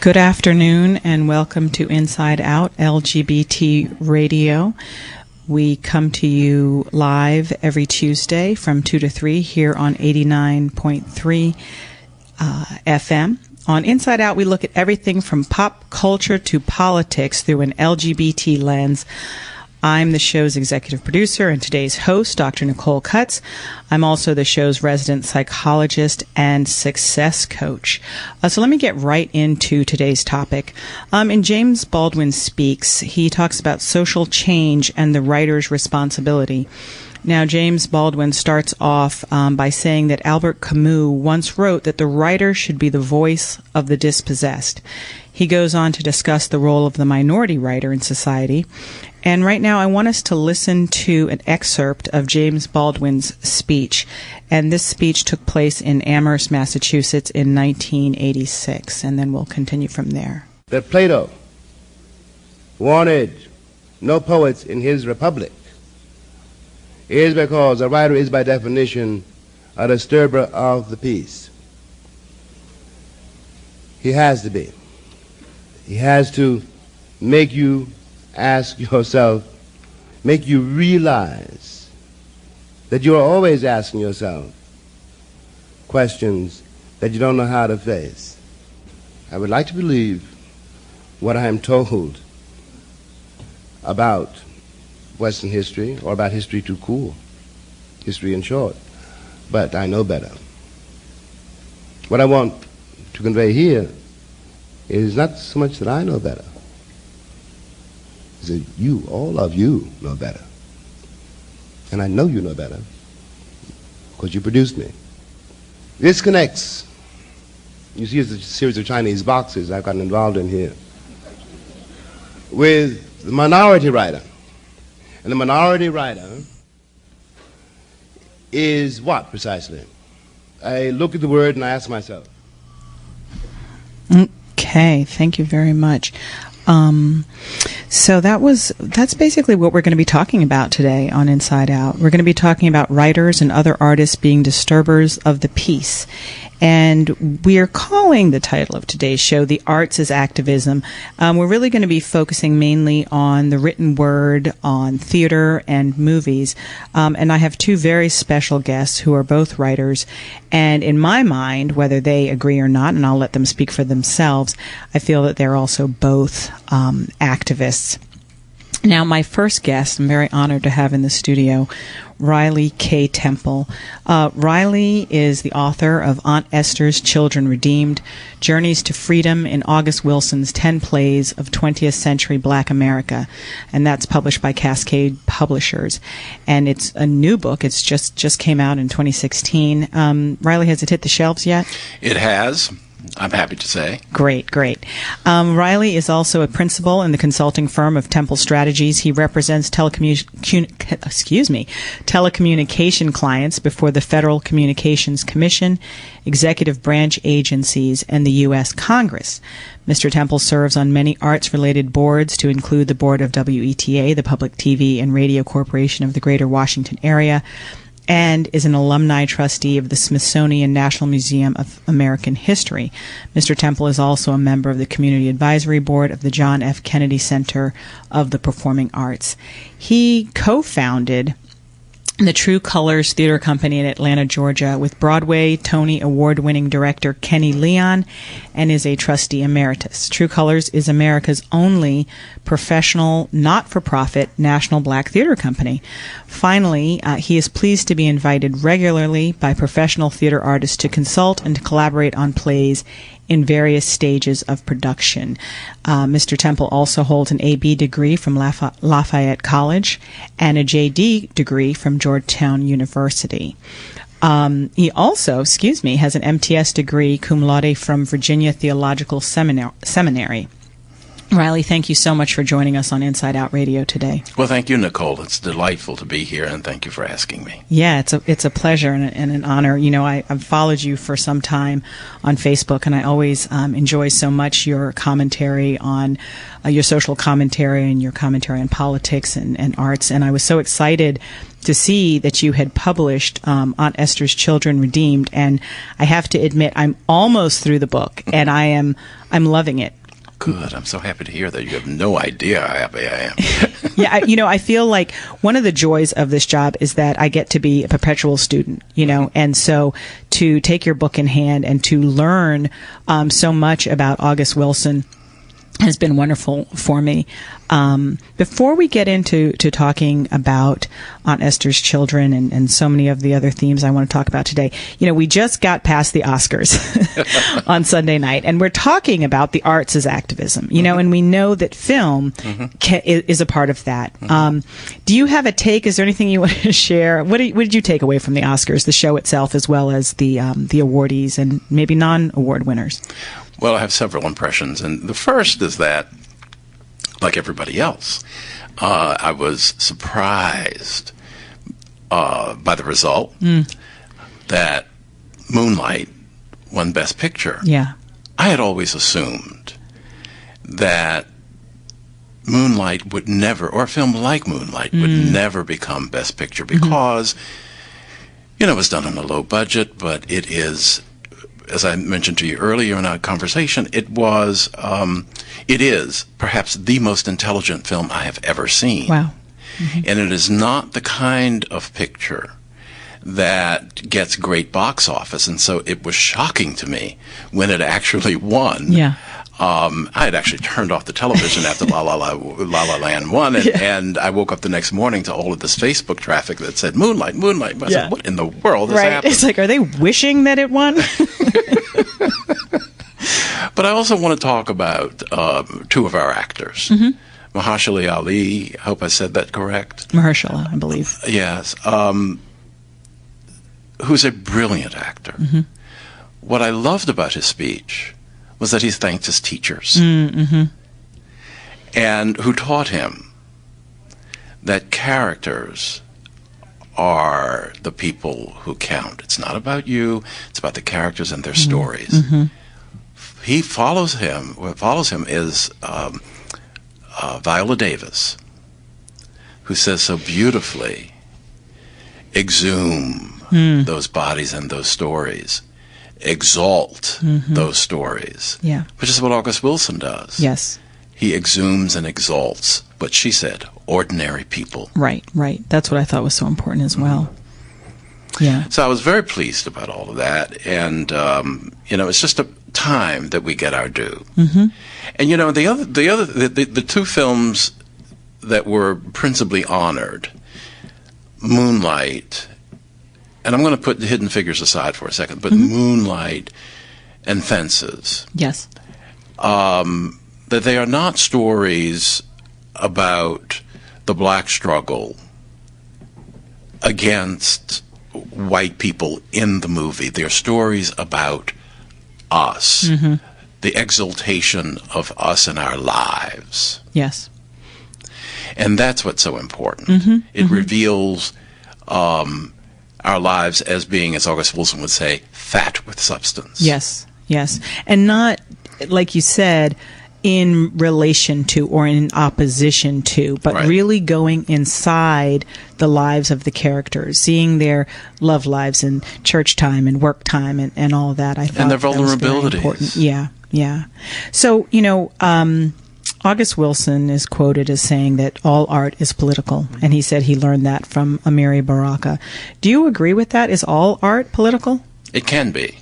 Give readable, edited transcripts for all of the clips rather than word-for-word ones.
Good afternoon and welcome to Inside Out LGBT Radio. We come to you live every Tuesday from 2 to 3 here on 89.3 FM. On Inside Out, we look at everything from pop culture to politics through an LGBT lens. I'm the show's executive producer and today's host, Dr. Nicole Cutts. I'm also the show's resident psychologist and success coach. So let me get right into today's topic. In James Baldwin Speaks, he talks about social change and the writer's responsibility. Now, James Baldwin starts off by saying that Albert Camus once wrote that the writer should be the voice of the dispossessed. He goes on to discuss the role of the minority writer in society. And right now, I want us to listen to an excerpt of James Baldwin's speech. And this speech took place in Amherst, Massachusetts in 1986. And then we'll continue from there. That Plato wanted no poets in his republic is because a writer is by definition a disturber of the peace. He has to be. He has to make you ask yourself, make you realize that you are always asking yourself questions that you don't know how to face. I would like to believe what I am told about Western history, or about history too cool, history in short, but I know better. What I want to convey here is not so much that I know better, it's that you, all of you, know better. And I know you know better because you produced me. This connects, you see, it's a series of Chinese boxes I've gotten involved in here, with the minority writer. And the minority writer is what, precisely? I look at the word and I ask myself. Okay, thank you very much. So that's basically what we're going to be talking about today on Inside Out. We're going to be talking about writers and other artists being disturbers of the peace. And we are calling the title of today's show, The Arts as Activism. We're really going to be focusing mainly on the written word, on theater and movies. And I have two very special guests who are both writers. And in my mind, whether they agree or not, and I'll let them speak for themselves, I feel that they're also both activists. Now, my first guest, I'm very honored to have in the studio, Riley K. Temple. Riley is the author of Aunt Esther's Children Redeemed, Journeys to Freedom in August Wilson's 10 Plays of 20th Century Black America, and that's published by Cascade Publishers. And it's a new book. It's just came out in 2016. Riley, has it hit the shelves yet? It has. I'm happy to say. Great. Riley is also a principal in the consulting firm of Temple Strategies. He represents telecommunication clients before the Federal Communications Commission, executive branch agencies, and the U.S. Congress. Mr. Temple serves on many arts-related boards, to include the board of WETA, the Public TV and Radio Corporation of the Greater Washington Area, and is an alumni trustee of the Smithsonian National Museum of American History. Mr. Temple is also a member of the Community Advisory Board of the John F. Kennedy Center of the Performing Arts. He co-founded the True Colors Theater Company in Atlanta, Georgia, with Broadway Tony Award-winning director Kenny Leon, and is a trustee emeritus. True Colors is America's only professional, not-for-profit national black theater company. Finally, he is pleased to be invited regularly by professional theater artists to consult and to collaborate on plays in various stages of production. Mr. Temple also holds an AB degree from Lafayette College and a JD degree from Georgetown University. He also, has an MTS degree cum laude from Virginia Theological Seminary. Riley, thank you so much for joining us on Inside Out Radio today. Well, thank you, Nicole. It's delightful to be here, and thank you for asking me. Yeah, it's a pleasure and an honor. You know, I've followed you for some time on Facebook, and I always enjoy so much your commentary on your social commentary and your commentary on politics and arts. And I was so excited to see that you had published Aunt Esther's Children Redeemed, and I have to admit I'm almost through the book, and I'm loving it. Good. I'm so happy to hear that. You have no idea how happy I am. Yeah, I feel like one of the joys of this job is that I get to be a perpetual student, and so to take your book in hand and to learn so much about August Wilson has been wonderful for me. Before we get into talking about Aunt Esther's Children and so many of the other themes I want to talk about today, we just got past the Oscars on Sunday night, and we're talking about the arts as activism, and we know that film is a part of that. Do you have a take? Is there anything you want to share? What did you take away from the Oscars, the show itself, as well as the awardees and maybe non-award winners? Well, I have several impressions, and the first is that, like everybody else, I was surprised by the result that Moonlight won Best Picture. Yeah. I had always assumed that Moonlight would never, or a film like Moonlight, would never become Best Picture because, it was done on a low budget, but it is, as I mentioned to you earlier in our conversation, it is perhaps the most intelligent film I have ever seen. Wow. And it is not the kind of picture that gets great box office, and so it was shocking to me when it actually won. Yeah. I had actually turned off the television after La La Land won, and I woke up the next morning to all of this Facebook traffic that said Moonlight. I said, what in the world has happened? It's like, are they wishing that it won? But I also want to talk about two of our actors. Mahershala Ali, I hope I said that correct. Mahershala, I believe. Yes. Who's a brilliant actor. What I loved about his speech was that he thanked his teachers and who taught him that characters are the people who count. It's not about you, it's about the characters and their stories. He follows him. What follows him is Viola Davis, who says so beautifully, exhume those bodies and those stories. Exalt those stories, which is what August Wilson does. Yes. He exhumes and exalts, but she said, ordinary people. Right. That's what I thought was so important as well. Yeah. So I was very pleased about all of that, and it's just a time that we get our due. And the two films that were principally honored, Moonlight. And I'm going to put the Hidden Figures aside for a second, but Moonlight and Fences. Yes. That they are not stories about the black struggle against white people in the movie. They're stories about us, the exaltation of us and our lives. Yes. And that's what's so important. It reveals our lives as being, as August Wilson would say, fat with substance. Yes. And not, like you said, in relation to or in opposition to, but really going inside the lives of the characters, seeing their love lives and church time and work time and all of that. I thought and their that was very vulnerabilities. important. Yeah. So, August Wilson is quoted as saying that all art is political, and he said he learned that from Amiri Baraka. Do you agree with that? Is all art political? It can be.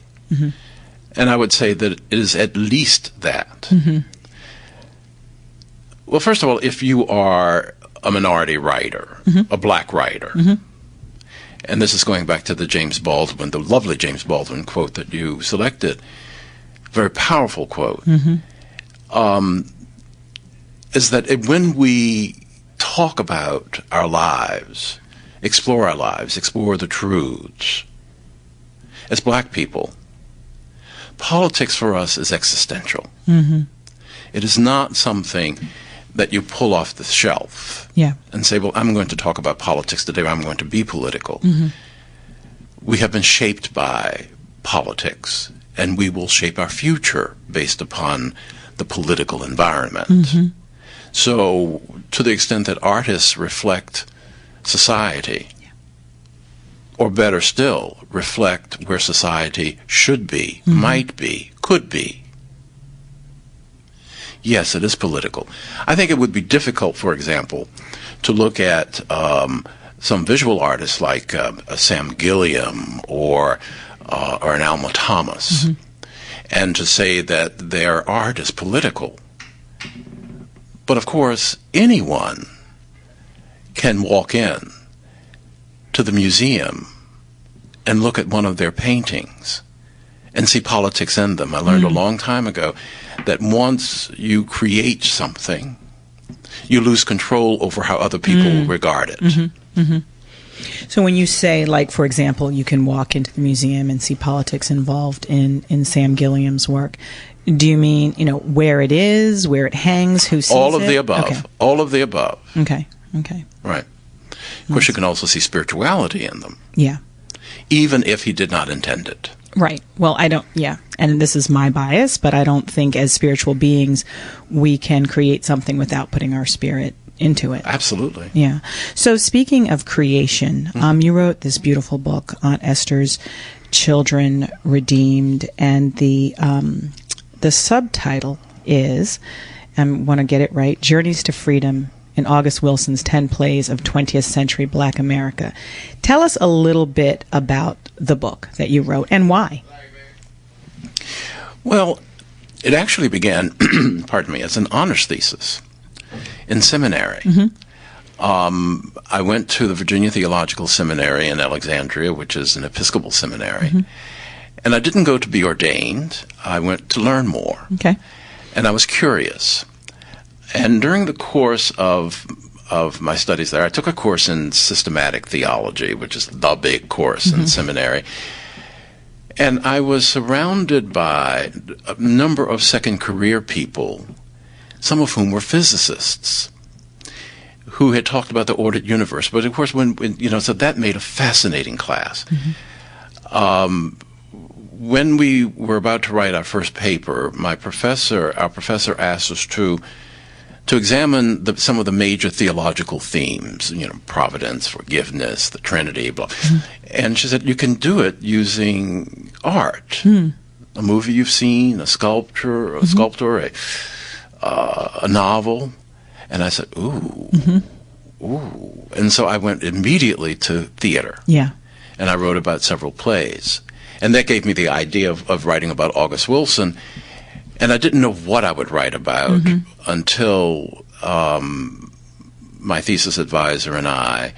And I would say that it is at least that. Well, first of all, if you are a minority writer, a black writer, and this is going back to the lovely James Baldwin quote that you selected, very powerful quote, is that when we talk about our lives, explore the truths, as black people, politics for us is existential. It is not something that you pull off the shelf and say, well, I'm going to talk about politics today, or I'm going to be political. We have been shaped by politics, and we will shape our future based upon the political environment. So to the extent that artists reflect society, or better still, reflect where society should be, might be, could be, yes, it is political. I think it would be difficult, for example, to look at some visual artists like Sam Gilliam or an Alma Thomas, and to say that their art is political. But of course, anyone can walk in to the museum and look at one of their paintings and see politics in them. I learned a long time ago that once you create something, you lose control over how other people regard it. So when you say, like, for example, you can walk into the museum and see politics involved in Sam Gilliam's work, do you mean, where it is, where it hangs, who sees it? All of the above. Okay. All of the above. Okay. Right. Of course, you can also see spirituality in them. Yeah. Even if he did not intend it. Right. Well, and this is my bias, but I don't think as spiritual beings we can create something without putting our spirit into it. Absolutely. Yeah. So speaking of creation, you wrote this beautiful book on Esther's children redeemed, and the subtitle is, I want to get it right, Journeys to Freedom in August Wilson's 10 Plays of 20th Century Black America. Tell us a little bit about the book that you wrote and why. Well, it actually began, as an honors thesis in seminary. I went to the Virginia Theological Seminary in Alexandria, which is an Episcopal seminary. And I didn't go to be ordained. I went to learn more. Okay. And I was curious. And during the course of my studies there, I took a course in systematic theology, which is the big course in seminary. And I was surrounded by a number of second career people, some of whom were physicists, who had talked about the ordered universe. But of course, so that made a fascinating class. When we were about to write our first paper, our professor asked us to examine some of the major theological themes, providence, forgiveness, the Trinity, blah. And she said, you can do it using art, a movie you've seen, a sculpture, a novel. And I said, ooh. And so I went immediately to theater. Yeah. And I wrote about several plays. And that gave me the idea of writing about August Wilson. And I didn't know what I would write about until my thesis advisor and I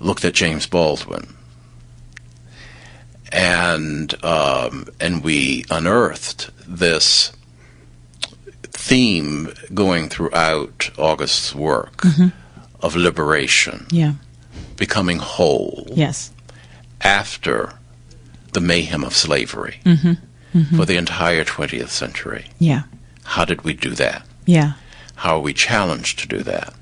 looked at James Baldwin. And we unearthed this theme going throughout August's work of liberation, becoming whole after the mayhem of slavery for the entire 20th century. Yeah. How did we do that? Yeah. How are we challenged to do that?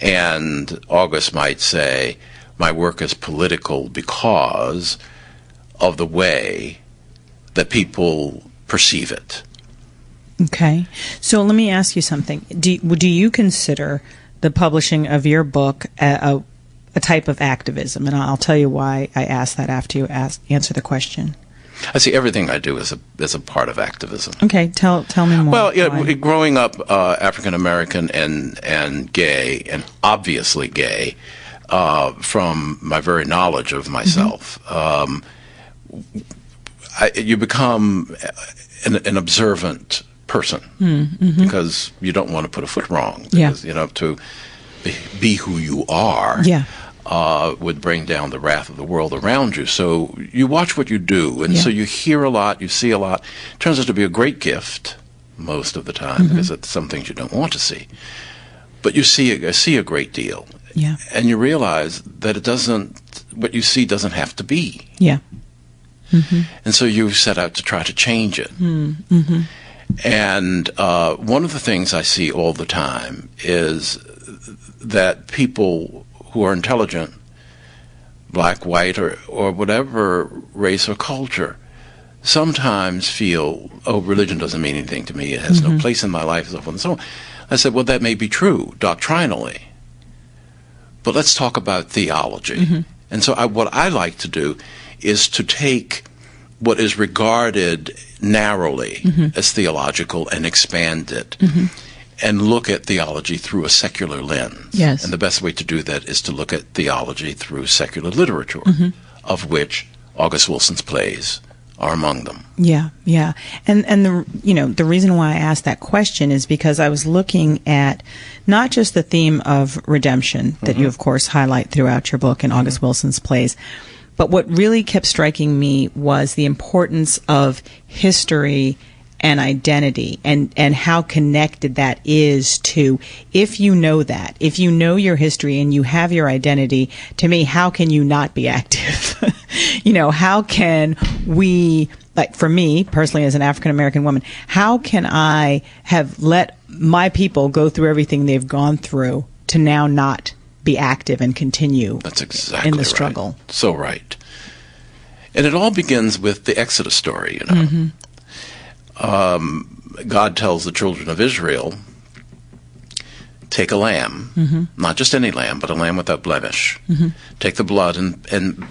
And August might say, my work is political because of the way that people perceive it. Okay. So let me ask you something. Do you consider the publishing of your book a type of activism? And I'll tell you why I asked that after you answer the question. I see everything I do as a part of activism. Okay, tell me more. Well, growing up African American and gay, and obviously gay, from my very knowledge of myself, you become an observant person because you don't want to put a foot wrong. Because, to be who you are. Would bring down the wrath of the world around you. So you watch what you do, and so you hear a lot, you see a lot. It turns out to be a great gift most of the time, because it's some things you don't want to see. But you see a great deal, and you realize that what you see doesn't have to be. And so you set out to try to change it. And one of the things I see all the time is that people who are intelligent, black, white, or whatever race or culture, sometimes feel, oh, religion doesn't mean anything to me. It has no place in my life, and so forth and so on. I said, well, that may be true doctrinally, but let's talk about theology. And so what I like to do is to take what is regarded narrowly as theological and expand it and look at theology through a secular lens. Yes. And the best way to do that is to look at theology through secular literature, of which August Wilson's plays are among them. Yeah, yeah. And the reason why I asked that question is because I was looking at not just the theme of redemption that you, of course, highlight throughout your book and August Wilson's plays, but what really kept striking me was the importance of history and identity, and how connected that is to, if you know that, if you know your history and you have your identity, to me, how can you not be active? How can we, like for me personally as an African American woman, how can I have let my people go through everything they've gone through to now not be active and continue That's exactly in the struggle? Right. So right. And it all begins with the Exodus story, God tells the children of Israel, take a lamb, not just any lamb, but a lamb without blemish. Take the blood and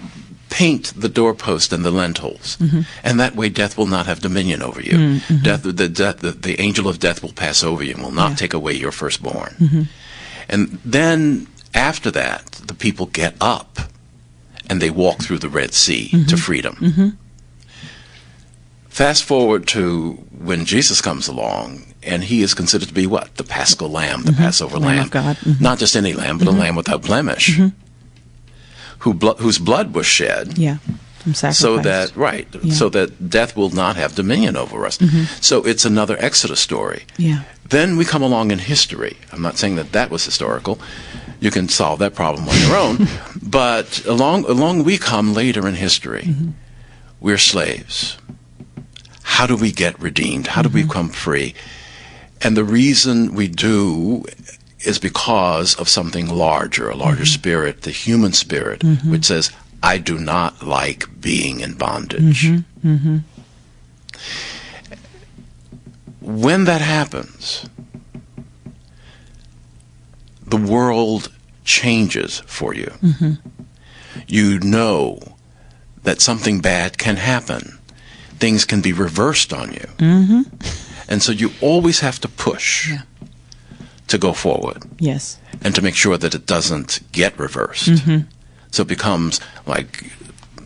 paint the doorpost and the lintels, and that way death will not have dominion over you. The angel of death will pass over you and will not take away your firstborn. And then after that, the people get up and they walk through the Red Sea to freedom. Fast forward to when Jesus comes along, and he is considered to be what? The Paschal Lamb, the Passover Lamb. Of God. Not just any lamb, but a lamb without blemish, whose blood was shed. Yeah, from sacrifice. So that death will not have dominion over us. So it's another Exodus story. Yeah. Then we come along in history. I'm not saying that was historical. You can solve that problem on your own. But along we come later in history. We're slaves. How do we get redeemed? How do we become free? And the reason we do is because of something larger, a larger spirit, the human spirit, which says, I do not like being in bondage. When that happens, the world changes for you. You know that something bad can happen. Things can be reversed on you. And so you always have to push to go forward. Yes. And to make sure that it doesn't get reversed. So it becomes like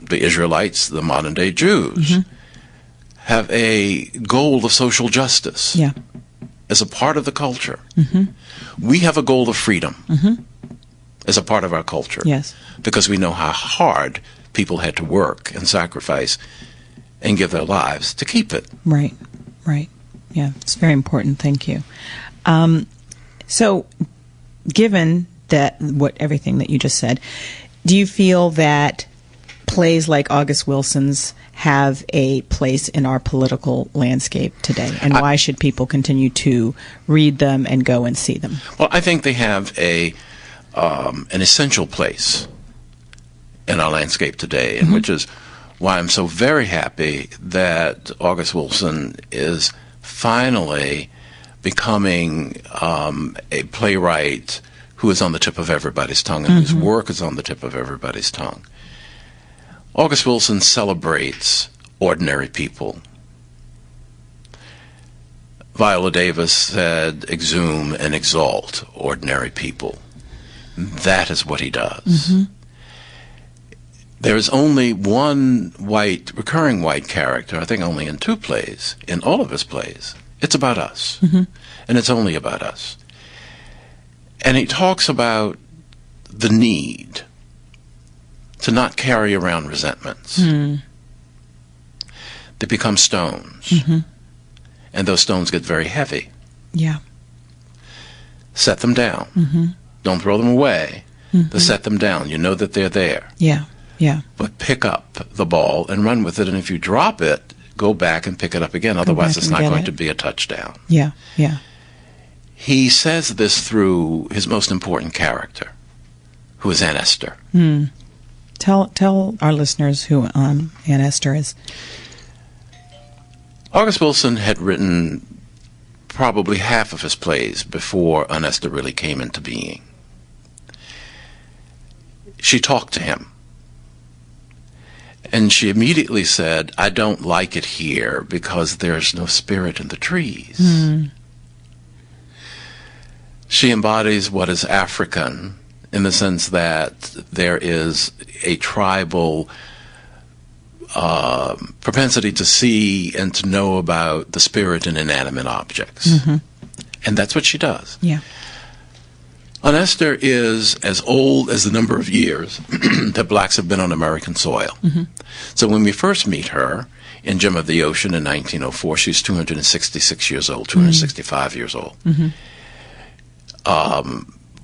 the Israelites, the modern day Jews, have a goal of social justice as a part of the culture. We have a goal of freedom as a part of our culture. Yes. Because we know how hard people had to work and sacrifice and give their lives to keep it. Right. Yeah, it's very important. Thank you. So, given that everything that you just said, do you feel that plays like August Wilson's have a place in our political landscape today? And why should people continue to read them and go and see them? Well, I think they have an essential place in our landscape today, and which is why I'm so very happy that August Wilson is finally becoming a playwright who is on the tip of everybody's tongue and whose work is on the tip of everybody's tongue. August Wilson celebrates ordinary people. Viola Davis said, exhume and exalt ordinary people. That is what he does. There is only one recurring white character, I think only in 2 plays, in all of his plays. It's about us. And it's only about us. And he talks about the need to not carry around resentments. They become stones. And those stones get very heavy. Yeah. Set them down. Don't throw them away. But set them down. You know that they're there. Yeah. Yeah. But pick up the ball and run with it. And if you drop it, go back and pick it up again. Otherwise, it's not going to be a touchdown. Yeah, yeah. He says this through his most important character, who is Aunt Esther. Tell our listeners who Aunt Esther is. August Wilson had written probably half of his plays before Aunt Esther really came into being. She talked to him. And she immediately said, I don't like it here because there's no spirit in the trees. She embodies what is African in the sense that there is a tribal propensity to see and to know about the spirit in inanimate objects. And that's what she does. Yeah. Aunt Esther is as old as the number of years that blacks have been on American soil. So when we first meet her in Gem of the Ocean in 1904, she's 266 years old, 265 years old.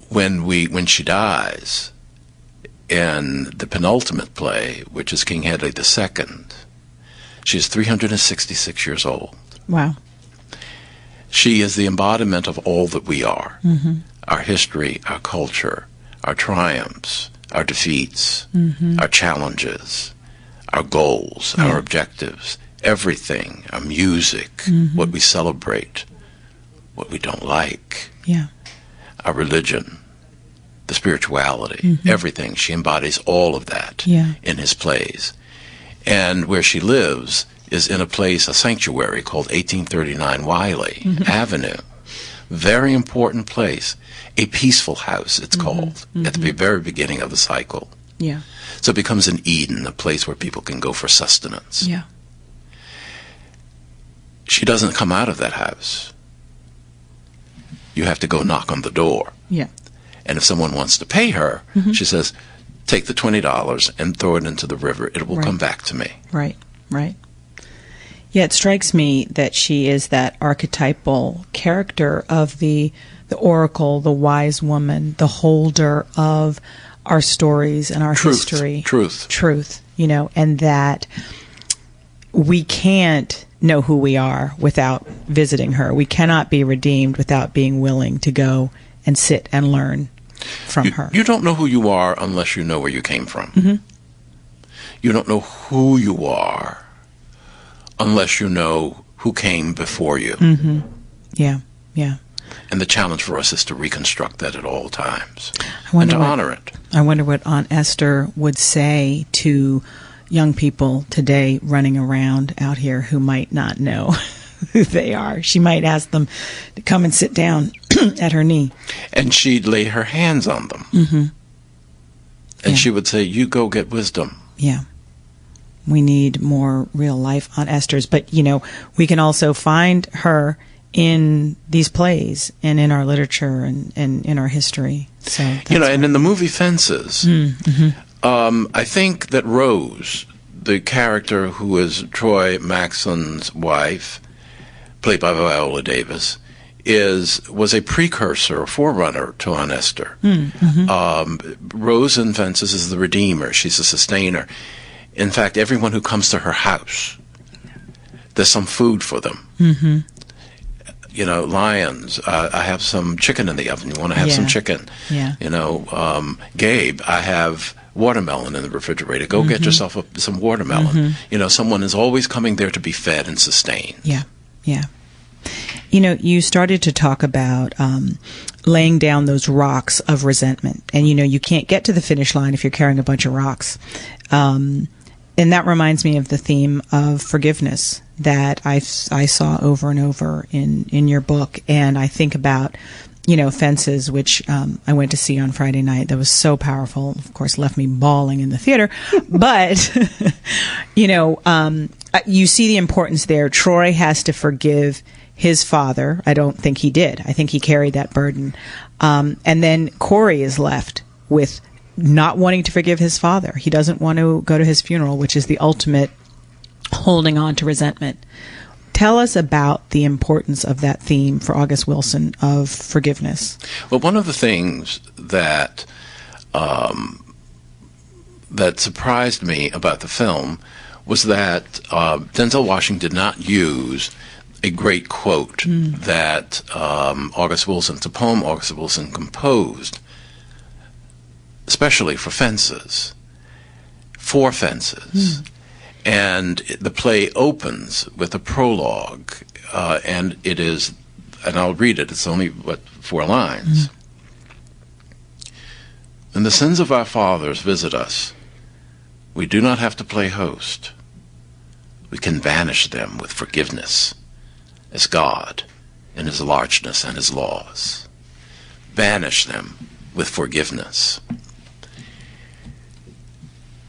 When she dies in the penultimate play, which is King Hedley II, she's 366 years old. Wow. She is the embodiment of all that we are. Our history, our culture, our triumphs, our defeats, our challenges, our goals, our objectives, everything, our music, what we celebrate, what we don't like, our religion, the spirituality, everything. She embodies all of that in his plays. And where she lives is in a place, a sanctuary called 1839 Wiley Avenue. Very important place. A peaceful house, it's called, at the very beginning of the cycle. Yeah. So it becomes an Eden, a place where people can go for sustenance. Yeah. She doesn't come out of that house. You have to go knock on the door. Yeah. And if someone wants to pay her, she says, take the $20 and throw it into the river. It will come back to me. Right, right. Yeah, it strikes me that she is that archetypal character of the oracle, the wise woman, the holder of our stories and our history. Truth, you know, and that we can't know who we are without visiting her. We cannot be redeemed without being willing to go and sit and learn from her. You don't know who you are unless you know where you came from. You don't know who you are unless you know who came before you. Yeah, yeah. And the challenge for us is to reconstruct that at all times and to honor it. I wonder what Aunt Esther would say to young people today running around out here who might not know who they are. She might ask them to come and sit down at her knee. And she'd lay her hands on them. And she would say, you go get wisdom. Yeah. We need more real life Aunt Esther's. But, you know, we can also find her in these plays and in our literature and in our history. So you know, and in the movie Fences, I think that Rose, the character who is Troy Maxon's wife, played by Viola Davis, was a precursor, a forerunner to Aunt Esther. Rose in Fences is the redeemer. She's a sustainer. In fact, everyone who comes to her house, there's some food for them. You know, Lions, I have some chicken in the oven. You want to have some chicken? You know, Gabe, I have watermelon in the refrigerator. Go get yourself some watermelon. You know, someone is always coming there to be fed and sustained. Yeah, yeah. You know, you started to talk about laying down those rocks of resentment. And, you know, you can't get to the finish line if you're carrying a bunch of rocks. And that reminds me of the theme of forgiveness that I saw over and over in your book. And I think about, you know, Fences, which I went to see on Friday night. That was so powerful. Of course, left me bawling in the theater. But, you know, you see the importance there. Troy has to forgive his father. I don't think he did. I think he carried that burden. And then Corey is left with not wanting to forgive his father. He doesn't want to go to his funeral, which is the ultimate holding on to resentment. Tell us about the importance of that theme for August Wilson of forgiveness. Well, one of the things that that surprised me about the film was that Denzel Washington did not use a great quote that August Wilson, it's a poem August Wilson composed, especially for Fences. And the play opens with a prologue, and it is, and I'll read it, it's only, 4 lines. When the sins of our fathers visit us, we do not have to play host. We can banish them with forgiveness as God in his largeness and his laws. Banish them with forgiveness.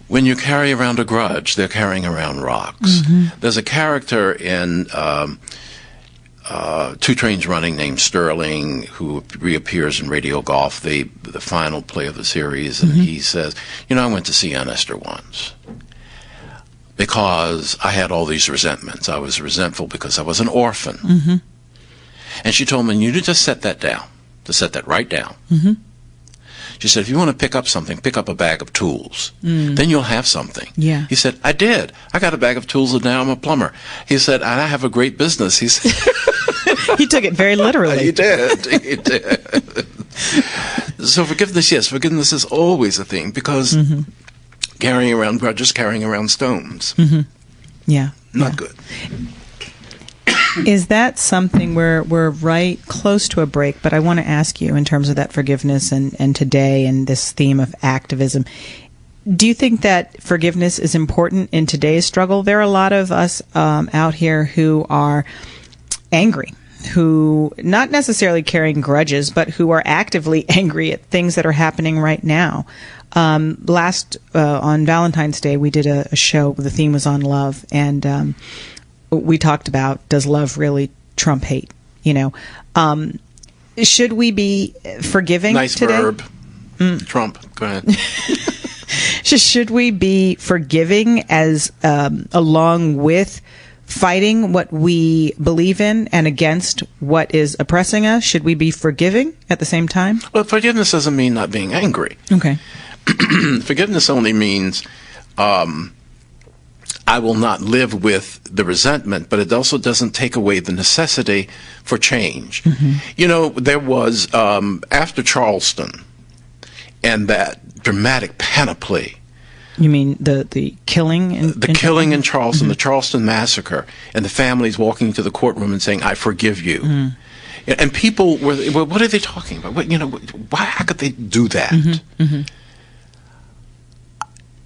When you carry around a grudge, they're carrying around rocks. There's a character in 2 Trains Running named Sterling who reappears in Radio Golf, the final play of the series, and he says, I went to see Aunt Esther once because I had all these resentments. I was resentful because I was an orphan. And she told me, you need to set that down, to set that right down. She said, if you want to pick up something, pick up a bag of tools. Then you'll have something. Yeah. He said, I did. I got a bag of tools and now I'm a plumber. He said, and I have a great business. He said, he took it very literally. He did. So forgiveness, yes, forgiveness is always a thing because carrying around grudges, carrying around stones. Yeah. Not good. Is that something we're right close to a break, but I want to ask you in terms of that forgiveness and today and this theme of activism. Do you think that forgiveness is important in today's struggle? There are a lot of us out here who are angry, who not necessarily carrying grudges, but who are actively angry at things that are happening right now. Last on Valentine's Day, we did a show. The theme was on love, and we talked about, does love really trump hate? Should we be forgiving nice today? Verb. Trump. Go ahead. Should we be forgiving as along with fighting what we believe in and against what is oppressing us? Should we be forgiving at the same time? Well, forgiveness doesn't mean not being angry. Okay. Forgiveness only means I will not live with the resentment, but it also doesn't take away the necessity for change. There was, after Charleston and that dramatic panoply. You mean the killing? The killing in Charleston, the Charleston massacre, and the families walking into the courtroom and saying, I forgive you. And people were, well, what are they talking about? How could they do that?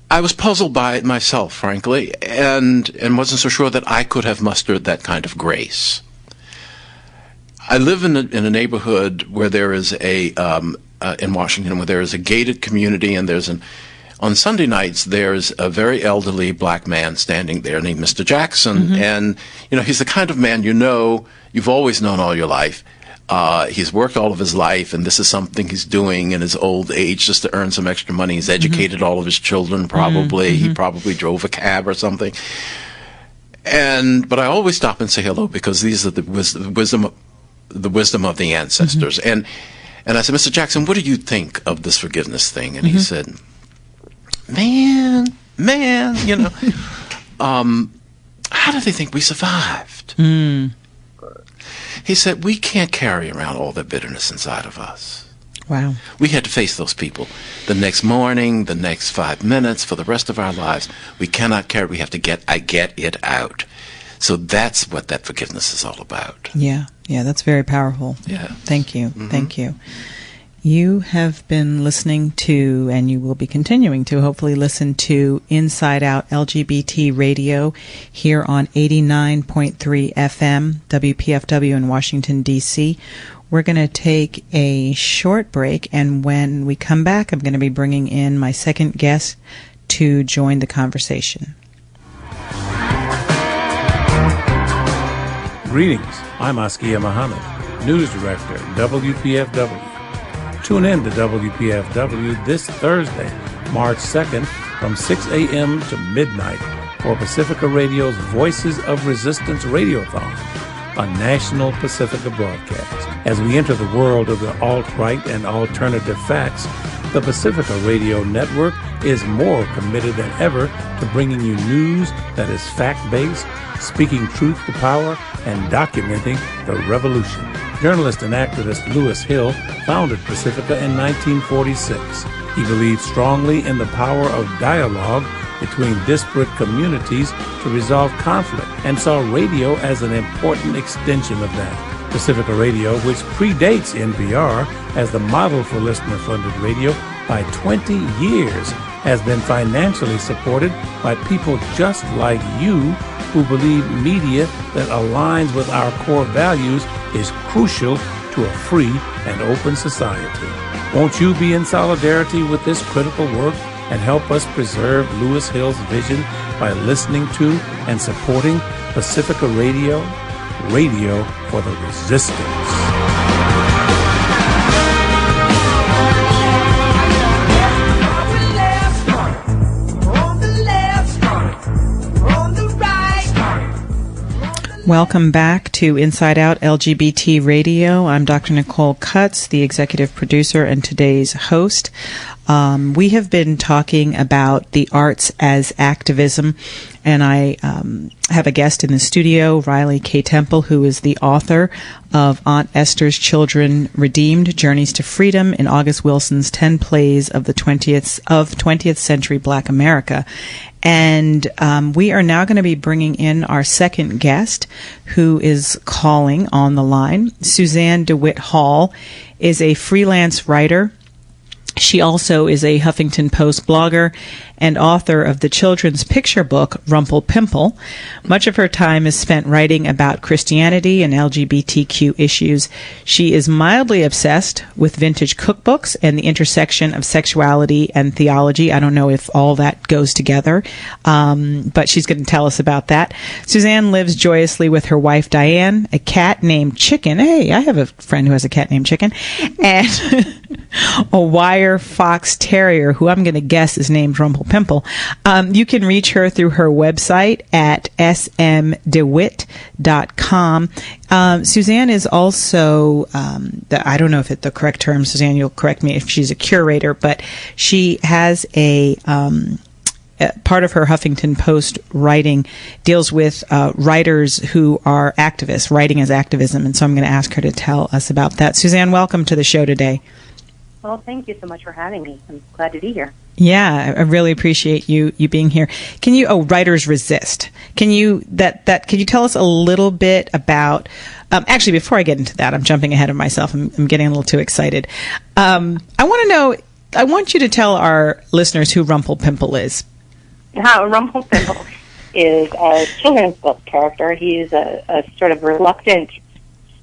I was puzzled by it myself, frankly, and wasn't so sure that I could have mustered that kind of grace. I live in a neighborhood where there is in Washington, where there is a gated community, and on Sunday nights, there's a very elderly black man standing there named Mr. Jackson, and he's the kind of man you've always known all your life. He's worked all of his life, and this is something he's doing in his old age just to earn some extra money. He's educated all of his children, probably. He probably drove a cab or something. But I always stop and say hello because these are the wisdom of the ancestors. And I said, Mr. Jackson, what do you think of this forgiveness thing? And he said, man, how do they think we survived? He said, we can't carry around all the bitterness inside of us. Wow. We had to face those people the next morning, the next 5 minutes, for the rest of our lives. We cannot carry, we have to get it out. So that's what that forgiveness is all about. Yeah, that's very powerful. Yeah. Thank you. Thank you. You have been listening to, and you will be continuing to hopefully listen to, Inside Out LGBT Radio here on 89.3 FM, WPFW in Washington, D.C. We're going to take a short break, and when we come back, I'm going to be bringing in my second guest to join the conversation. Greetings. I'm Askia Muhammad, News Director, WPFW. Tune in to WPFW this Thursday, March 2nd, from 6 a.m. to midnight for Pacifica Radio's Voices of Resistance Radiothon, a national Pacifica broadcast. As we enter the world of the alt-right and alternative facts, the Pacifica Radio Network is more committed than ever to bringing you news that is fact-based, speaking truth to power, and documenting the revolution. Journalist and activist Lewis Hill founded Pacifica in 1946. He believed strongly in the power of dialogue between disparate communities to resolve conflict and saw radio as an important extension of that. Pacifica Radio, which predates NPR as the model for listener-funded radio by 20 years, has been financially supported by people just like you who believe media that aligns with our core values is crucial to a free and open society. Won't you be in solidarity with this critical work and help us preserve Lewis Hill's vision by listening to and supporting Pacifica Radio, radio for the resistance? Welcome back to Inside Out LGBT Radio. I'm Dr. Nicole Cutts, the executive producer and today's host. We have been talking about the arts as activism, and I have a guest in the studio, Riley K. Temple, who is the author of Aunt Esther's Children Redeemed, Journeys to Freedom in August Wilson's 10 Plays of the 20th Century Black America. And we are now going to be bringing in our second guest, who is calling on the line. Suzanne DeWitt Hall is a freelance writer. She also is a Huffington Post blogger and author of the children's picture book, Rumple Pimple. Much of her time is spent writing about Christianity and LGBTQ issues. She is mildly obsessed with vintage cookbooks and the intersection of sexuality and theology. I don't know if all that goes together, but she's going to tell us about that. Suzanne lives joyously with her wife, Diane, a cat named Chicken. Hey, I have a friend who has a cat named Chicken. And a wire fox terrier, who I'm going to guess is named Rumple Pimple. You can reach her through her website at smdewitt.com. Suzanne is also, I don't know if it's the correct term, Suzanne, you'll correct me if she's a curator, but she has a part of her Huffington Post writing deals with writers who are activists, writing as activism, and so I'm going to ask her to tell us about that. Suzanne, welcome to the show today. Well, thank you so much for having me. I'm glad to be here. Yeah, I really appreciate you being here. Can you, Writers Resist. Can you tell us a little bit about, actually, before I get into that, I'm jumping ahead of myself. I'm getting a little too excited. I want you to tell our listeners who Rumple Pimple is. Rumple Pimple is a children's book character. He's a sort of reluctant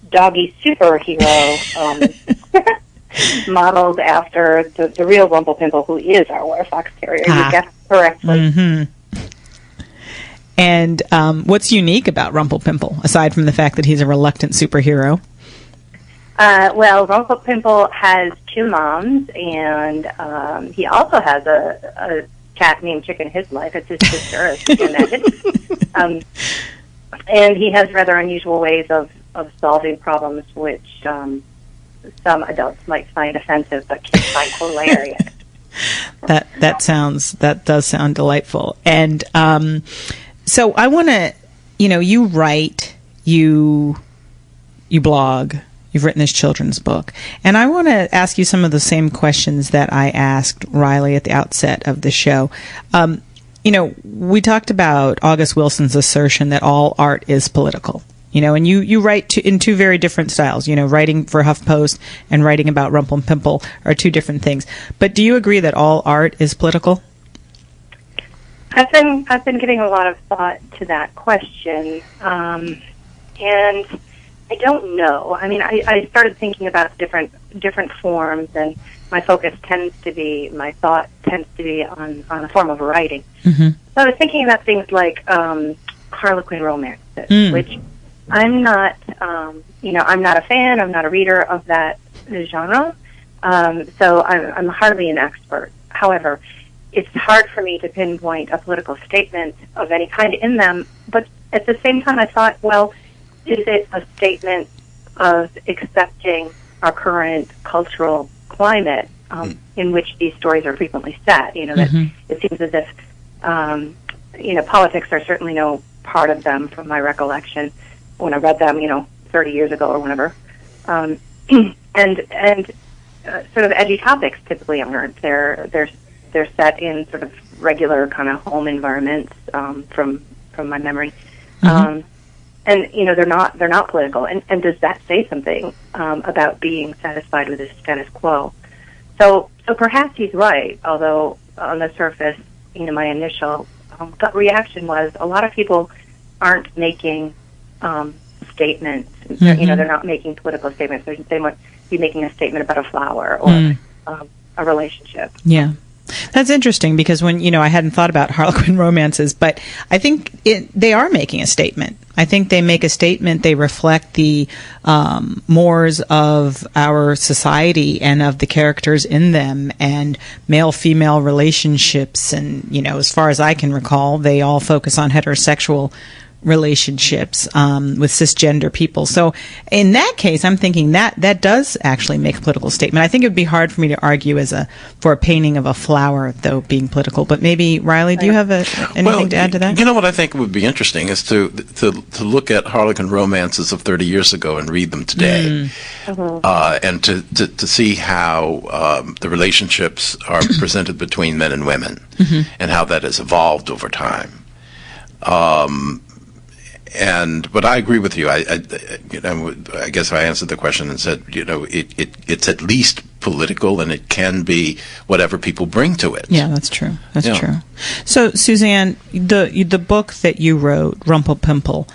doggy superhero, modeled after the real Rumple Pimple, who is our wire fox terrier. You guessed correctly. Mm-hmm. And what's unique about Rumple Pimple, aside from the fact that he's a reluctant superhero? Well, Rumple Pimple has two moms, and he also has a cat named Chicken in his life. It's his sister, as you can imagine. And he has rather unusual ways of solving problems, which some adults might find offensive, but kids find hilarious. That does sound delightful. And so I want to, you write, you blog, you've written this children's book, and I want to ask you some of the same questions that I asked Riley at the outset of the show. We talked about August Wilson's assertion that all art is political. And you write in two very different styles. Writing for HuffPost and writing about Rumple Pimple are two different things. But do you agree that all art is political? I've been giving a lot of thought to that question, and I don't know. I mean, I started thinking about different forms, and my thought tends to be on a form of writing. Mm-hmm. So I was thinking about things like Harlequin romances, which I'm not, I'm not a fan. I'm not a reader of that genre, so I'm hardly an expert. However, it's hard for me to pinpoint a political statement of any kind in them. But at the same time, I thought, well, is it a statement of accepting our current cultural climate in which these stories are frequently set. That it seems as if politics are certainly no part of them, from my recollection when I read them 30 years ago or whenever. And sort of edgy topics typically aren't. They're set in sort of regular kind of home environments, from my memory. And they're not political. And does that say something about being satisfied with the status quo? So perhaps he's right. Although on the surface, my initial gut reaction was a lot of people aren't making statements. They're not making political statements. They might be making a statement about a flower or a relationship. Yeah. That's interesting, because when, I hadn't thought about Harlequin romances, but I think they are making a statement. I think they make a statement. They reflect the mores of our society and of the characters in them, and male-female relationships. And, as far as I can recall, they all focus on heterosexual relationships with cisgender people. So in that case, I'm thinking that does actually make a political statement. I think it would be hard for me to argue for a painting of a flower, though, being political. But maybe, Riley, do you have anything to add to that? What I think would be interesting is to look at Harlequin romances of 30 years ago and read them today, and to see how the relationships are presented between men and women, and how that has evolved over time. But I agree with you. I guess I answered the question and said, it's at least political, and it can be whatever people bring to it. Yeah, that's true. That's true. So, Suzanne, the book that you wrote, Rumpelpimple,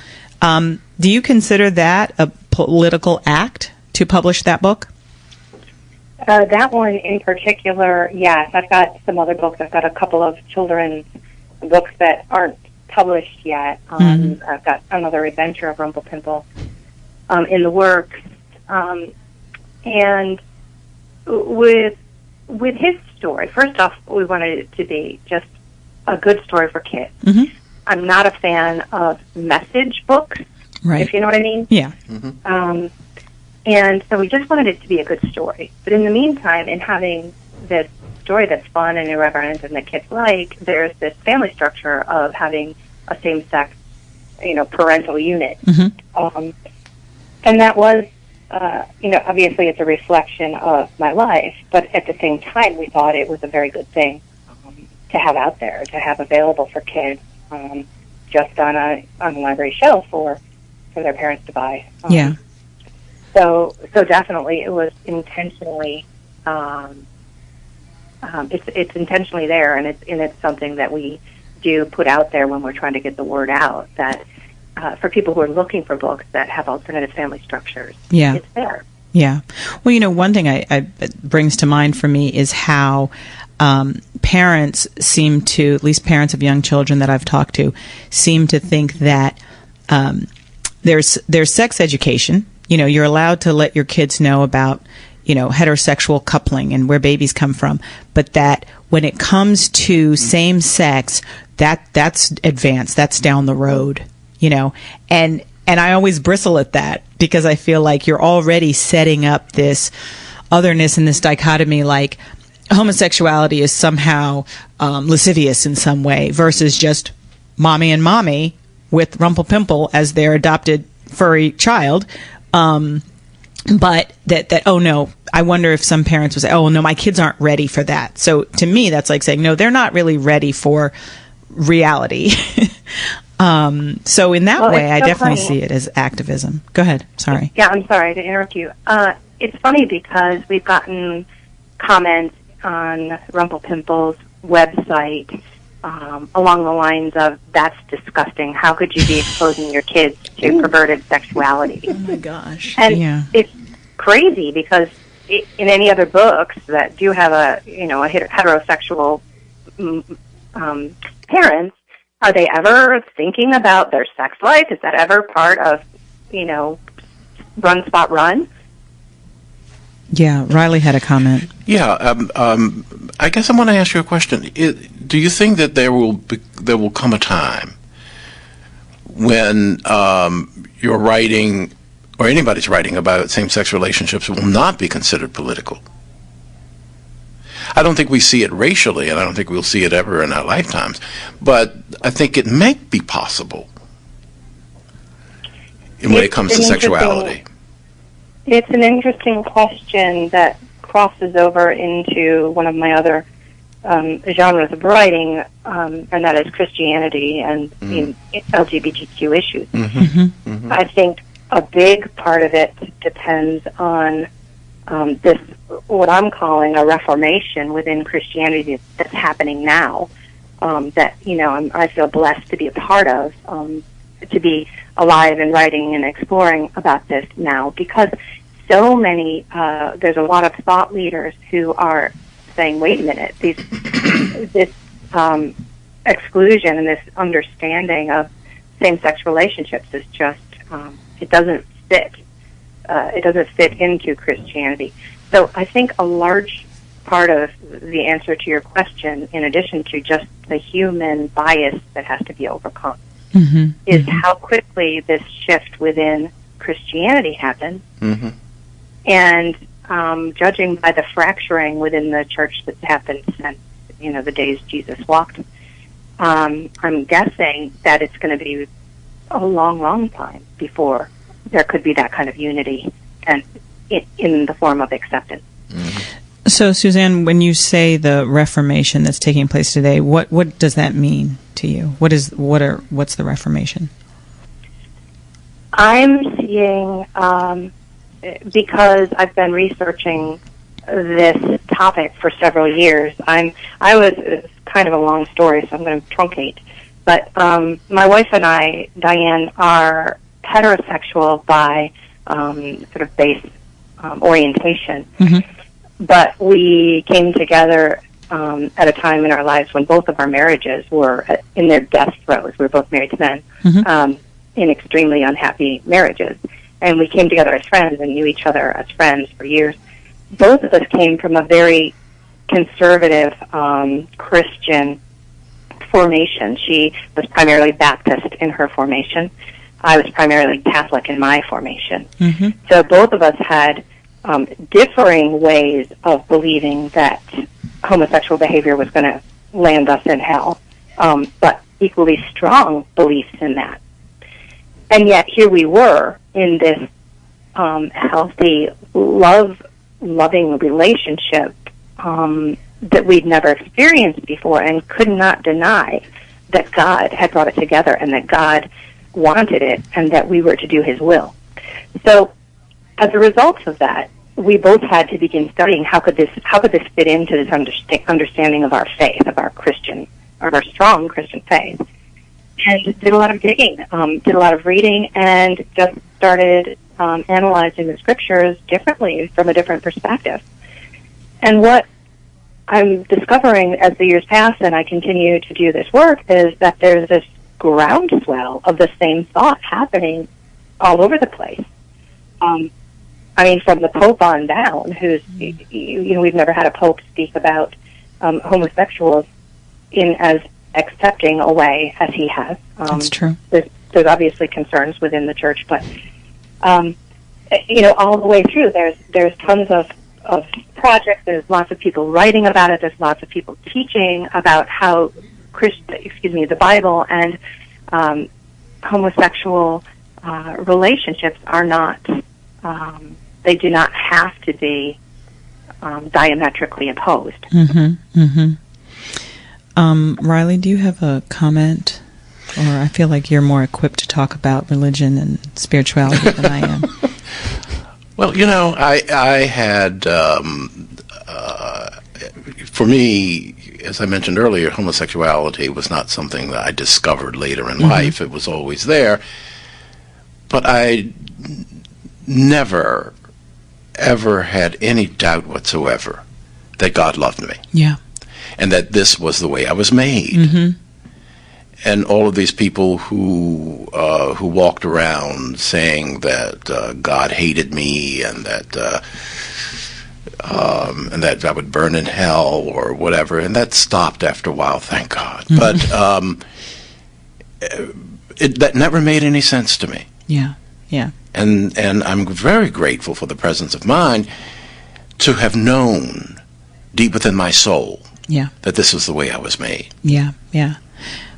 do you consider that a political act to publish that book? That one in particular, yes. I've got some other books. I've got a couple of children's books that aren't published yet. I've got another adventure of Rumpelpimple in the works, and with his story, first off, we wanted it to be just a good story for kids. I'm not a fan of message books, right? If you know what I mean. Yeah. And so we just wanted it to be a good story. But in the meantime, in having this story that's fun and irreverent and that kids like, there's this family structure of having a same-sex, parental unit. And that was, obviously it's a reflection of my life, but at the same time, we thought it was a very good thing to have out there, to have available for kids, just on a library shelf for their parents to buy. Yeah. So definitely it was intentionally, it's intentionally there, and it's something that we do put out there when we're trying to get the word out, that for people who are looking for books that have alternative family structures, it's there. Yeah. Well, one thing it brings to mind for me is how parents seem to, at least parents of young children that I've talked to, seem to think that there's sex education. You're allowed to let your kids know about heterosexual coupling and where babies come from, but that when it comes to same sex, that's advanced, that's down the road, and I always bristle at that, because I feel like you're already setting up this otherness and this dichotomy, like homosexuality is somehow lascivious in some way, versus just mommy and mommy with Rumpelpimple as their adopted furry child. But that oh no, I wonder if some parents would say, oh no, my kids aren't ready for that. So to me, that's like saying, no, they're not really ready for reality. So in that way, I definitely see it as activism. Go ahead. Sorry. Yeah, I'm sorry to interrupt you. It's funny because we've gotten comments on Rumpelpimple's website along the lines of, that's disgusting. How could you be exposing your kids to perverted sexuality? Oh my gosh. And it's crazy, because in any other books that do have a heterosexual parents, are they ever thinking about their sex life? Is that ever part of, Run, Spot, Run? Yeah, Riley had a comment. Yeah, I guess I want to ask you a question. Do you think that there will come a time when you're writing, or anybody's writing about same-sex relationships, will not be considered political? I don't think we see it racially, and I don't think we'll see it ever in our lifetimes. But I think it may be possible when it comes to sexuality. It's an interesting question that crosses over into one of my other genres of writing, and that is Christianity and LGBTQ issues. I think a big part of it depends on this, what I'm calling a reformation within Christianity that's happening now, that, I feel blessed to be a part of, to be alive and writing and exploring about this now, because so many, there's a lot of thought leaders who are saying, wait a minute, this exclusion and this understanding of same-sex relationships is just, it doesn't fit. It doesn't fit into Christianity. So I think a large part of the answer to your question, in addition to just the human bias that has to be overcome, is how quickly this shift within Christianity happened. And judging by the fracturing within the church that's happened since, the days Jesus walked, I'm guessing that it's going to be a long, long time before there could be that kind of unity and in the form of acceptance. So, Suzanne, when you say the Reformation that's taking place today, what does that mean to you? What's the Reformation? I'm seeing, because I've been researching this topic for several years. It's kind of a long story, so I'm going to truncate. But my wife and I, Diane, are heterosexual by sort of base orientation. But we came together at a time in our lives when both of our marriages were in their death throes. We were both married to men in extremely unhappy marriages. And we came together as friends and knew each other as friends for years. Both of us came from a very conservative Christian formation. She was primarily Baptist in her formation. I was primarily Catholic in my formation. So both of us had differing ways of believing that homosexual behavior was going to land us in hell, but equally strong beliefs in that. And yet here we were in this healthy, loving relationship that we'd never experienced before, and could not deny that God had brought it together and that God wanted it and that we were to do His will. So as a result of that, we both had to begin studying how could this fit into this understanding of our faith, of our strong Christian faith. And did a lot of digging, did a lot of reading, and just started analyzing the scriptures differently from a different perspective. And what I'm discovering as the years pass and I continue to do this work is that there's this groundswell of the same thought happening all over the place. From the Pope on down, who's, we've never had a Pope speak about homosexuals in as accepting a way as he has. That's true. There's obviously concerns within the church, but all the way through, there's tons of projects. There's lots of people writing about it. There's lots of people teaching about how the Bible and homosexual relationships are not. They do not have to be diametrically opposed. Riley, do you have a comment? Or I feel like you're more equipped to talk about religion and spirituality than I am. Well, I had, for me, as I mentioned earlier, homosexuality was not something that I discovered later in life. It was always there. But I never, ever had any doubt whatsoever that God loved me. Yeah. And that this was the way I was made. And all of these people who walked around saying that God hated me and that I would burn in hell or whatever, and that stopped after a while, thank God. But that never made any sense to me. Yeah, yeah. And I'm very grateful for the presence of mind to have known deep within my soul Yeah. that this was the way I was made. Yeah. Yeah.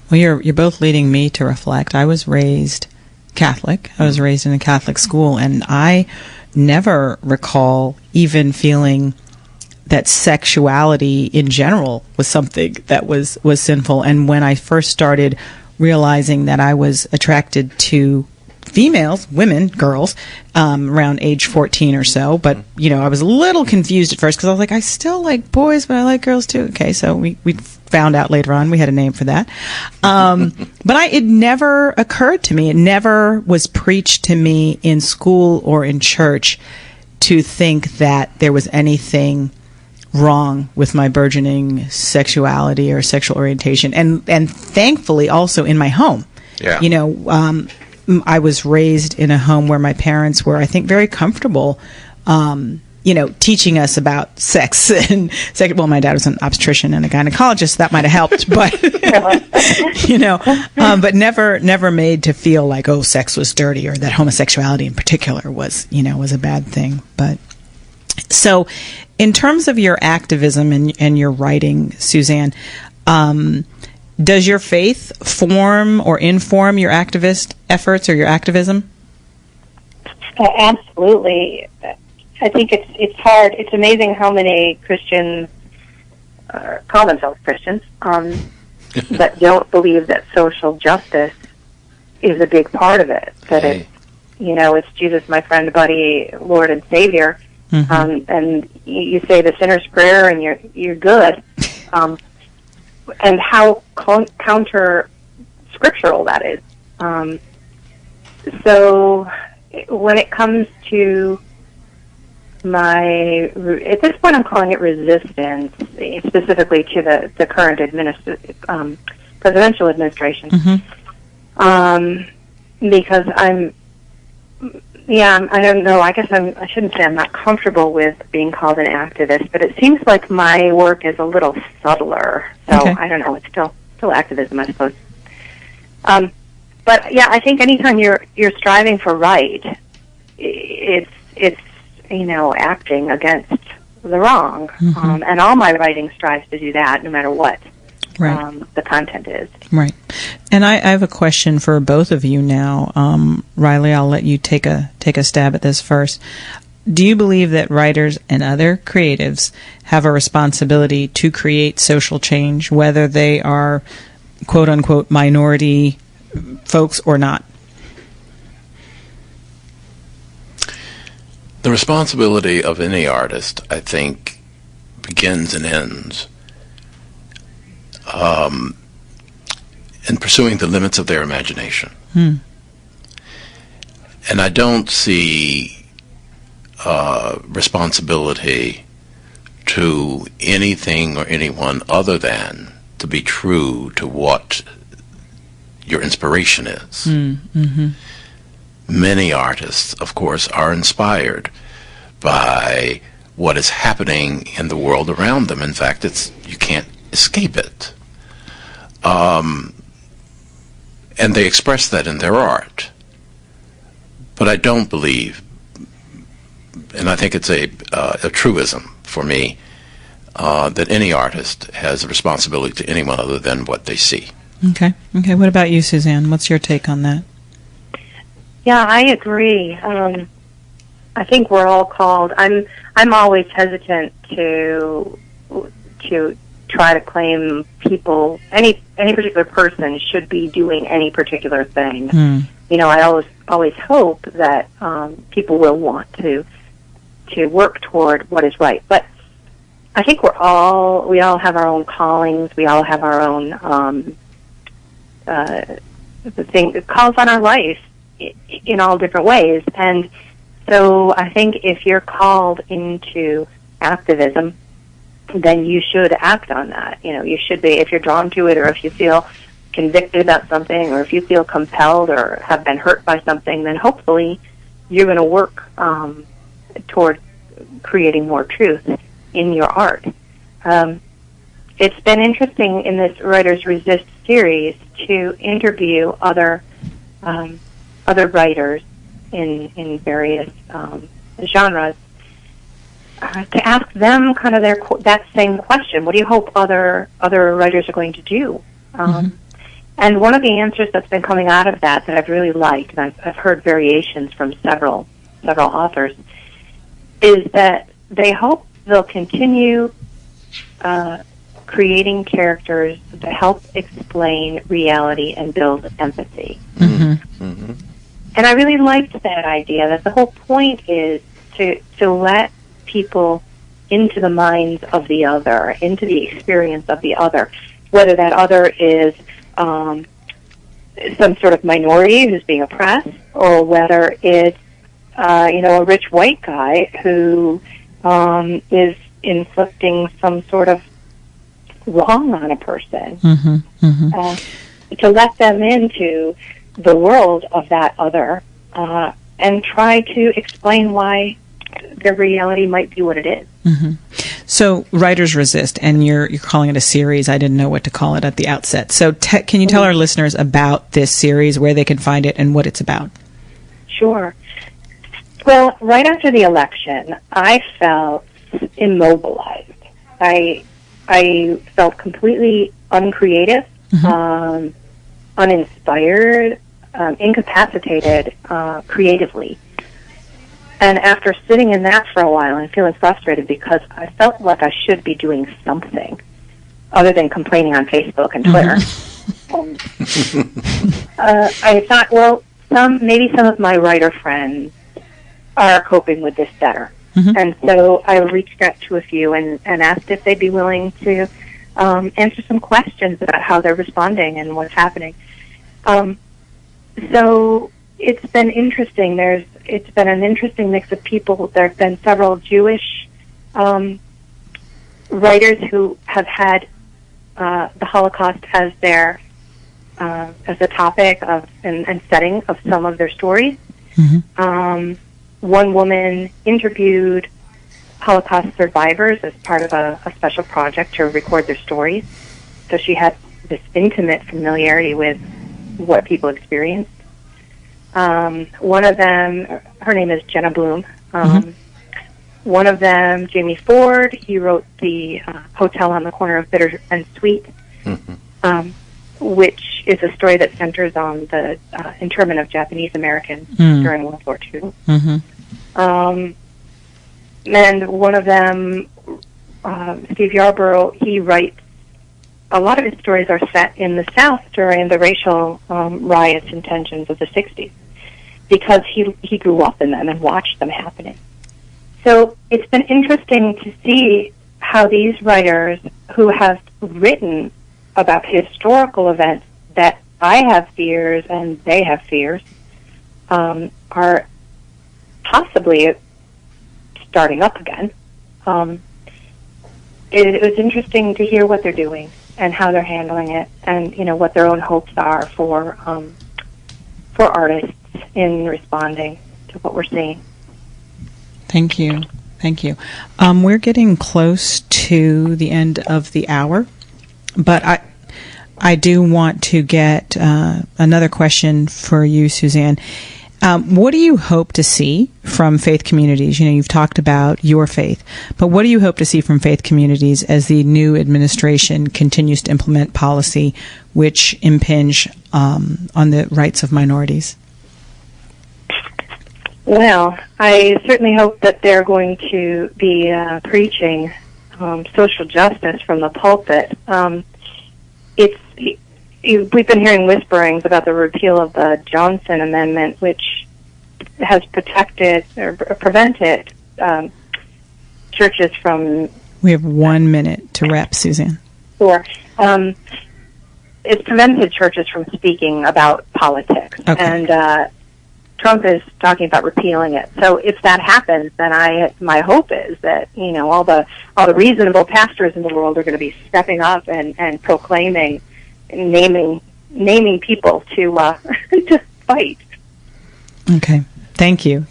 Well, you're both leading me to reflect. I was raised Catholic. I was raised in a Catholic school, and I never recall even feeling that sexuality in general was something that was sinful. And when I first started realizing that I was attracted to females, women, girls, around age 14 or so, but, I was a little confused at first because I was like, I still like boys, but I like girls too. Okay, so we found out later on we had a name for that. But it never occurred to me, it never was preached to me in school or in church to think that there was anything wrong with my burgeoning sexuality or sexual orientation, and thankfully also in my home. Yeah. I was raised in a home where my parents were, I think, very comfortable, teaching us about sex and sex. Well, my dad was an obstetrician and a gynecologist, so that might have helped, but but never made to feel like, oh, sex was dirty, or that homosexuality in particular was a bad thing. But so, in terms of your activism and your writing, Suzanne, does your faith form or inform your activist efforts or your activism? Absolutely. I think it's hard. It's amazing how many Christians call themselves Christians, but don't believe that social justice is a big part of it. That it's Jesus, my friend, buddy, Lord and Savior. Mm-hmm. And you say the sinner's prayer and you're good. And how counter scriptural that is. So when it comes to at this point I'm calling it resistance, specifically to the current presidential administration. Mm-hmm. Because I don't know. I guess I shouldn't say I'm not comfortable with being called an activist, but it seems like my work is a little subtler. So okay. I don't know. It's still activism, I suppose. But yeah, I think anytime you're striving for right, it's acting against the wrong. Mm-hmm. And all my writing strives to do that, no matter what. Right. The content is. Right. And I have a question for both of you now. Riley, I'll let you take a stab at this first. Do you believe that writers and other creatives have a responsibility to create social change, whether they are quote-unquote minority folks or not? The responsibility of any artist, I think, begins and ends in pursuing the limits of their imagination. And I don't see responsibility to anything or anyone other than to be true to what your inspiration is. Mm-hmm. Many artists, of course, are inspired by what is happening in the world around them. In fact, you can't escape it. And they express that in their art. But I don't believe, and I think it's a truism for me, that any artist has a responsibility to anyone other than what they see. Okay. What about you, Suzanne? What's your take on that? Yeah, I agree. I think we're all called. I'm always hesitant to try to claim people, any particular person should be doing any particular thing. I always hope that people will want to work toward what is right. But I think we all have our own callings. We all have our own calls on our life in all different ways. And so I think if you're called into activism, then you should act on that. You should be, if you're drawn to it, or if you feel convicted about something, or if you feel compelled or have been hurt by something, then hopefully you're going to work toward creating more truth in your art. It's been interesting in this Writers Resist series to interview other writers in various genres. to ask them kind of that same question. What do you hope other writers are going to do? And one of the answers that's been coming out of that I've really liked, and I've heard variations from several authors, is that they hope they'll continue creating characters that help explain reality and build empathy. And I really liked that idea, that the whole point is to let people into the minds of the other, into the experience of the other, whether that other is some sort of minority who's being oppressed, or whether it's a rich white guy who is inflicting some sort of wrong on a person. To let them into the world of that other and try to explain why their reality might be what it is. So, Writers Resist, and you're calling it a series. I didn't know what to call it at the outset. So, can you tell our listeners about this series, where they can find it, and what it's about? Sure. Well, right after the election, I felt immobilized. I felt completely uncreative, uninspired, incapacitated creatively. And after sitting in that for a while and feeling frustrated because I felt like I should be doing something other than complaining on Facebook and Twitter, I thought, well, maybe some of my writer friends are coping with this better. And so I reached out to a few and asked if they'd be willing to answer some questions about how they're responding and what's happening. So it's been interesting. It's been an interesting mix of people. There have been several Jewish writers who have had the Holocaust as their as a topic of and setting of some of their stories. One woman interviewed Holocaust survivors as part of a special project to record their stories. So she had this intimate familiarity with what people experienced. One of them, her name is Jenna Bloom. One of them, Jamie Ford, he wrote the Hotel on the Corner of Bitter and Sweet, which is a story that centers on the internment of Japanese Americans during World War II. And one of them, Steve Yarborough, he writes, a lot of his stories are set in the South during the racial riots and tensions of the 60s, because he grew up in them and watched them happening. So it's been interesting to see how these writers who have written about historical events that I have fears and they have fears are possibly starting up again. It was interesting to hear what they're doing and how they're handling it, and what their own hopes are for artists in responding to what we're seeing. Thank you. We're getting close to the end of the hour, but I do want to get another question for you, Suzanne. What do you hope to see from faith communities? You've talked about your faith, but what do you hope to see from faith communities as the new administration continues to implement policy which impinge on the rights of minorities? Well, I certainly hope that they're going to be preaching social justice from the pulpit. We've been hearing whisperings about the repeal of the Johnson Amendment, which has protected or prevented churches from... We have 1 minute to wrap, Suzanne. Sure. It's prevented churches from speaking about politics. Okay. And Trump is talking about repealing it. So if that happens, then my hope is that all the reasonable pastors in the world are going to be stepping up and proclaiming, and naming people to to fight. Okay. Thank you.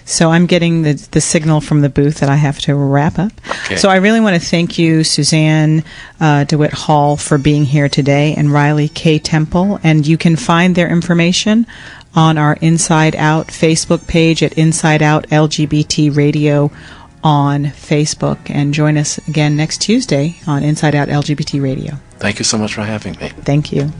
So I'm getting the signal from the booth that I have to wrap up. Okay. So I really want to thank you, Suzanne DeWitt Hall, for being here today, and Riley K. Temple. And you can find their information on our Inside Out Facebook page at Inside Out LGBT Radio on Facebook. And join us again next Tuesday on Inside Out LGBT Radio. Thank you so much for having me. Thank you.